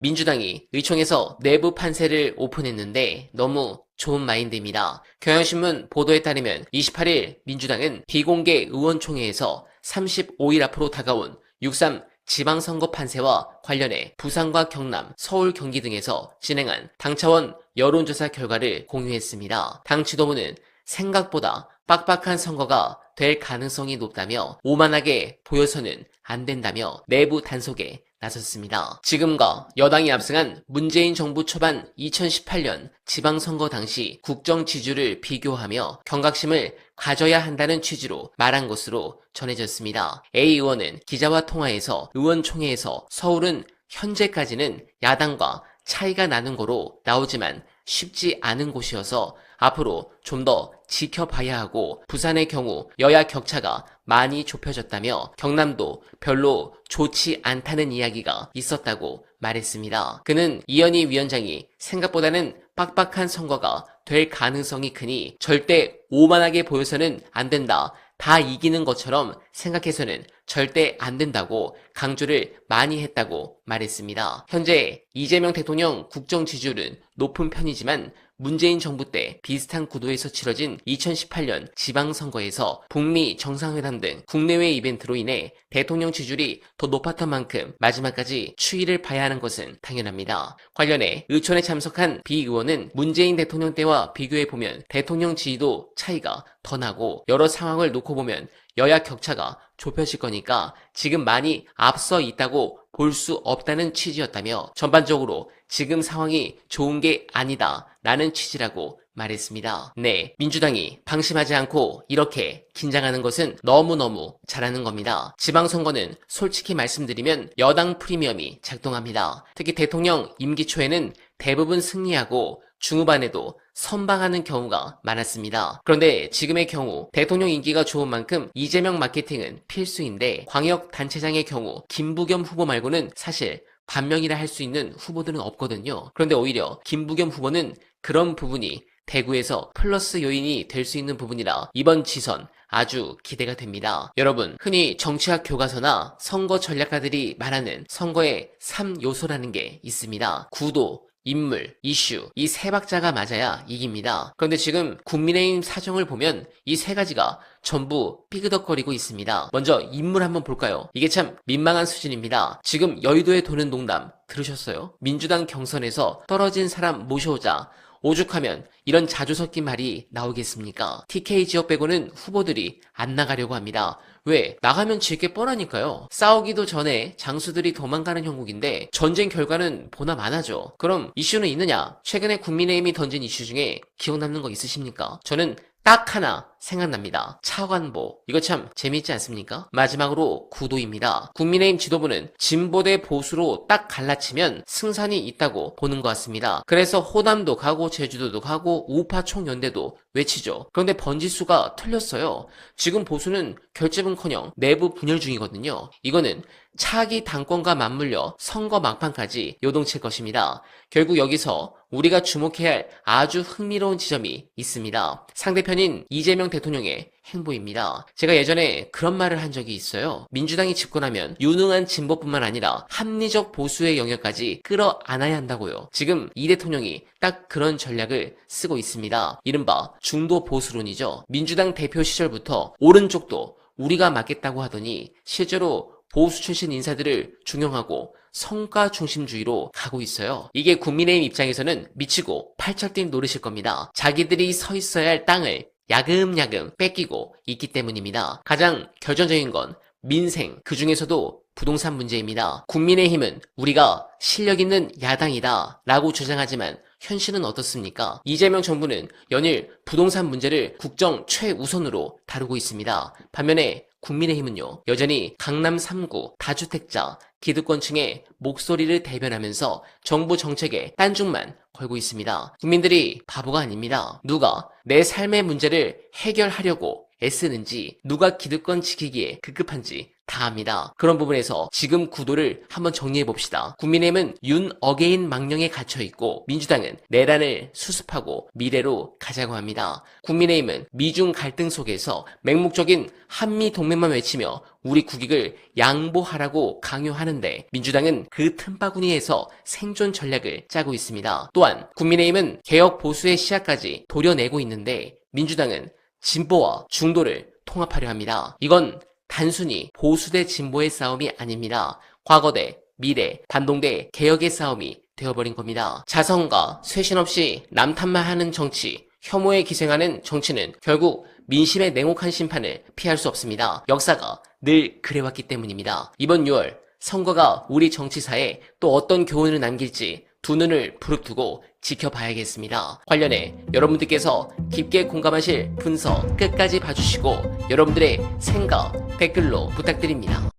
민주당이 의총에서 내부 판세를 오픈했는데 너무 좋은 마인드입니다. 경향신문 보도에 따르면 28일 민주당은 비공개 의원총회에서 35일 앞으로 다가온 6.3 지방선거 판세와 관련해 부산과 경남, 서울, 경기 등에서 진행한 당 차원 여론조사 결과를 공유했습니다. 당 지도부는 생각보다 빡빡한 선거가 될 가능성이 높다며 오만하게 보여서는 안 된다며 내부 단속에 나섰습니다. 지금과 여당이 압승한 문재인 정부 초반 2018년 지방선거 당시 국정 지지율을 비교하며 경각심을 가져야 한다는 취지로 말한 것으로 전해졌습니다. A 의원은 기자와 통화에서 의원총회에서 서울은 현재까지는 야당과 차이가 나는 거로 나오지만 쉽지 않은 곳이어서 앞으로 좀 더 지켜봐야 하고 부산의 경우 여야 격차가 많이 좁혀졌다며 경남도 별로 좋지 않다는 이야기가 있었다고 말했습니다. 그는 이현희 위원장이 생각보다는 빡빡한 선거가 될 가능성이 크니 절대 오만하게 보여서는 안 된다. 다 이기는 것처럼 생각해서는 절대 안 된다고 강조를 많이 했다고 말했습니다. 현재 이재명 대통령 국정 지지율은 높은 편이지만 문재인 정부 때 비슷한 구도에서 치러진 2018년 지방선거에서 북미 정상회담 등 국내외 이벤트로 인해 대통령 지지율이 더 높았던 만큼 마지막까지 추이를 봐야 하는 것은 당연합니다. 관련해 의총에 참석한 B 의원은 문재인 대통령 때와 비교해보면 대통령 지지도 차이가 더 나고 여러 상황을 놓고 보면 여야 격차가 좁혀질 거니까 지금 많이 앞서 있다고 볼 수 없다는 취지였다며 전반적으로 지금 상황이 좋은 게 아니다 라는 취지라고 말했습니다. 네, 민주당이 방심하지 않고 이렇게 긴장하는 것은 너무너무 잘하는 겁니다. 지방선거는 솔직히 말씀드리면 여당 프리미엄이 작동합니다. 특히 대통령 임기 초에는 대부분 승리하고 중후반에도 선방하는 경우가 많았습니다. 그런데 지금의 경우 대통령 인기가 좋은 만큼 이재명 마케팅은 필수인데 광역단체장의 경우 김부겸 후보 말고는 사실 반명이라 할 수 있는 후보들은 없거든요. 그런데 오히려 김부겸 후보는 그런 부분이 대구에서 플러스 요인이 될 수 있는 부분이라 이번 지선 아주 기대가 됩니다. 여러분, 흔히 정치학 교과서나 선거 전략가들이 말하는 선거의 3요소라는 게 있습니다. 구도, 인물, 이슈, 이 세 박자가 맞아야 이깁니다. 그런데 지금 국민의힘 사정을 보면 이 세 가지가 전부 삐그덕거리고 있습니다. 먼저 인물 한번 볼까요? 이게 참 민망한 수준입니다. 지금 여의도에 도는 농담 들으셨어요? 민주당 경선에서 떨어진 사람 모셔오자. 오죽하면 이런 자주 섞인 말이 나오겠습니까? TK 지역 빼고는 후보들이 안 나가려고 합니다. 왜? 나가면 질 게 뻔하니까요. 싸우기도 전에 장수들이 도망가는 형국인데 전쟁 결과는 보나 마나죠. 그럼 이슈는 있느냐? 최근에 국민의힘이 던진 이슈 중에 기억 남는 거 있으십니까? 저는 딱 하나 생각납니다. 차관보. 이거 참 재미있지 않습니까? 마지막으로 구도입니다. 국민의힘 지도부는 진보 대 보수로 딱 갈라치면 승산이 있다고 보는 것 같습니다. 그래서 호남도 가고 제주도도 가고 우파 총연대도 외치죠. 그런데 번지수가 틀렸어요. 지금 보수는 결집은커녕 내부 분열 중이거든요. 이거는 차기 당권과 맞물려 선거 막판까지 요동칠 것입니다. 결국 여기서 우리가 주목해야 할 아주 흥미로운 지점이 있습니다. 상대편인 이재명 대통령의 행보입니다. 제가 예전에 그런 말을 한 적이 있어요. 민주당이 집권하면 유능한 진보뿐만 아니라 합리적 보수의 영역까지 끌어안아야 한다고요. 지금 이 대통령이 딱 그런 전략을 쓰고 있습니다. 이른바 중도 보수론이죠. 민주당 대표 시절부터 오른쪽도 우리가 맡겠다고 하더니 실제로 보수 출신 인사들을 중용하고 성과 중심주의로 가고 있어요. 이게 국민의힘 입장에서는 미치고 팔짝 뛴 노릇일 겁니다. 자기들이 서 있어야 할 땅을 야금야금 뺏기고 있기 때문입니다. 가장 결정적인 건 민생, 그 중에서도 부동산 문제입니다. 국민의힘은 우리가 실력 있는 야당이다 라고 주장하지만 현실은 어떻습니까? 이재명 정부는 연일 부동산 문제를 국정 최우선으로 다루고 있습니다. 반면에 국민의힘은요, 여전히 강남 3구 다주택자 기득권층의 목소리를 대변하면서 정부 정책에 딴중만 걸고 있습니다. 국민들이 바보가 아닙니다. 누가 내 삶의 문제를 해결하려고 애쓰는지, 누가 기득권 지키기에 급급한지 다합니다. 그런 부분에서 지금 구도를 한번 정리해 봅시다. 국민의힘은 윤 어게인 망령에 갇혀 있고 민주당은 내란을 수습하고 미래로 가자고 합니다. 국민의힘은 미중 갈등 속에서 맹목적인 한미 동맹만 외치며 우리 국익을 양보하라고 강요하는데 민주당은 그 틈바구니에서 생존 전략을 짜고 있습니다. 또한 국민의힘은 개혁 보수의 시야까지 도려내고 있는데 민주당은 진보와 중도를 통합하려 합니다. 이건 단순히 보수 대 진보의 싸움이 아닙니다. 과거 대 미래, 반동 대 개혁의 싸움이 되어버린 겁니다. 자성과 쇄신 없이 남 탓만 정치, 혐오에 기생하는 정치는 결국 민심의 냉혹한 심판을 피할 수 없습니다. 역사가 늘 그래왔기 때문입니다. 이번 6월 선거가 우리 정치사에 또 어떤 교훈을 남길지 두 눈을 부릅뜨고 지켜봐야겠습니다. 관련해 여러분들께서 깊게 공감하실 분석 끝까지 봐주시고 여러분들의 생각 댓글로 부탁드립니다.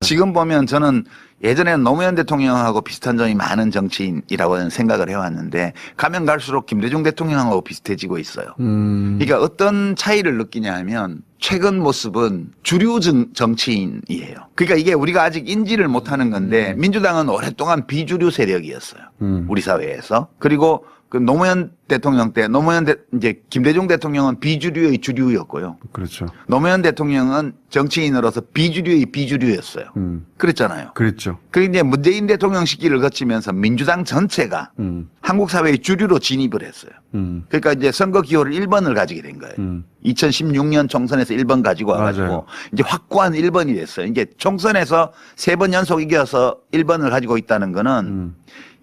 지금 보면 저는 예전에는 노무현 대통령하고 비슷한 점이 많은 정치인이라고 생각을 해왔는데 가면 갈수록 김대중 대통령하고 비슷해지고 있어요. 그러니까 어떤 차이를 느끼냐 하면 최근 모습은 주류 정치인이에요. 그러니까 이게 우리가 아직 인지를 못하는 건데 민주당은 오랫동안 비주류 세력이었어요. 우리 사회에서. 그리고 그 노무현 대통령 때 이제 김대중 대통령은 비주류의 주류였고요. 그렇죠. 노무현 대통령은 정치인으로서 비주류의 비주류였어요. 그랬잖아요. 그랬죠. 그리고 이제 문재인 대통령 시기를 거치면서 민주당 전체가 한국 사회의 주류로 진입을 했어요. 그러니까 이제 선거 기호를 1번을 가지게 된 거예요. 2016년 총선에서 1번 가지고 와가지고 맞아요. 이제 확고한 1번이 됐어요. 이제 총선에서 3번 연속 이겨서 1번을 가지고 있다는 거는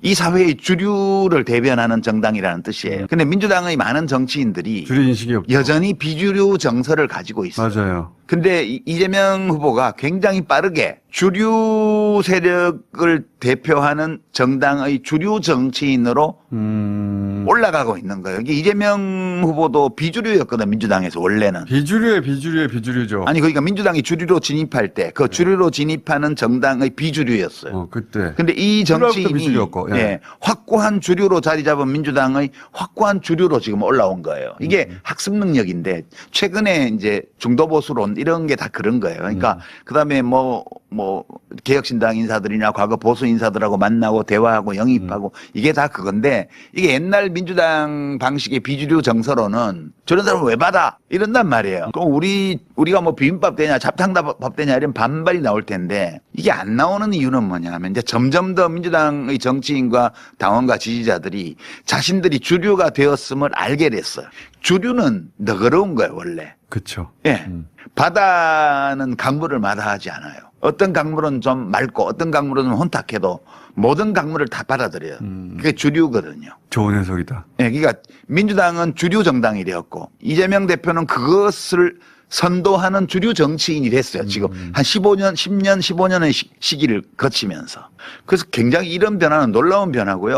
이 사회의 주류를 대변하는 정당이라는 뜻이에요. 근데 민주당의 많은 정치인들이 주류 인식이 없죠. 여전히 비주류 정서를 가지고 있어요. 맞아요. 근데 이재명 후보가 굉장히 빠르게 주류 세력을 대표하는 정당의 주류 정치인으로 올라가고 있는 거예요. 이게 이재명 후보도 비주류였거든, 민주당에서 원래는. 비주류죠. 아니, 그러니까 민주당이 주류로 진입할 때 그 주류로 진입하는 정당의 비주류였어요. 그때. 근데 이 정치인이 비주류였고, 예. 예, 확고한 주류로 자리 잡은 민주당의 확고한 주류로 지금 올라온 거예요. 이게 학습 능력인데 최근에 이제 중도 보수론 이런 게 다 그런 거예요. 그러니까 그다음에 뭐 개혁신당 인사들이나 과거 보수 인사들하고 만나고 대화하고 영입하고 이게 다 그건데 이게 옛날 민주당 방식의 비주류 정서로는 저런 사람 왜 받아? 이런단 말이에요. 그럼 우리가 뭐 비빔밥 되냐 잡탕밥 되냐 이런 반발이 나올 텐데 이게 안 나오는 이유는 뭐냐면 이제 점점 더 민주당의 정치인과 당원과 지지자들이 자신들이 주류가 되었음을 알게 됐어요. 주류는 너그러운 거예요, 원래. 그렇죠. 예. 바다는 강물을 마다하지 않아요. 어떤 강물은 좀 맑고 어떤 강물은 좀 혼탁해도 모든 강물을 다 받아들여요. 그게 주류거든요. 좋은 해석이다. 예, 그러니까 민주당은 주류 정당이 되었고 이재명 대표는 그것을 선도하는 주류 정치인이 됐어요. 지금 한 10년, 15년의 시기를 거치면서. 그래서 굉장히 이런 변화는 놀라운 변화고요.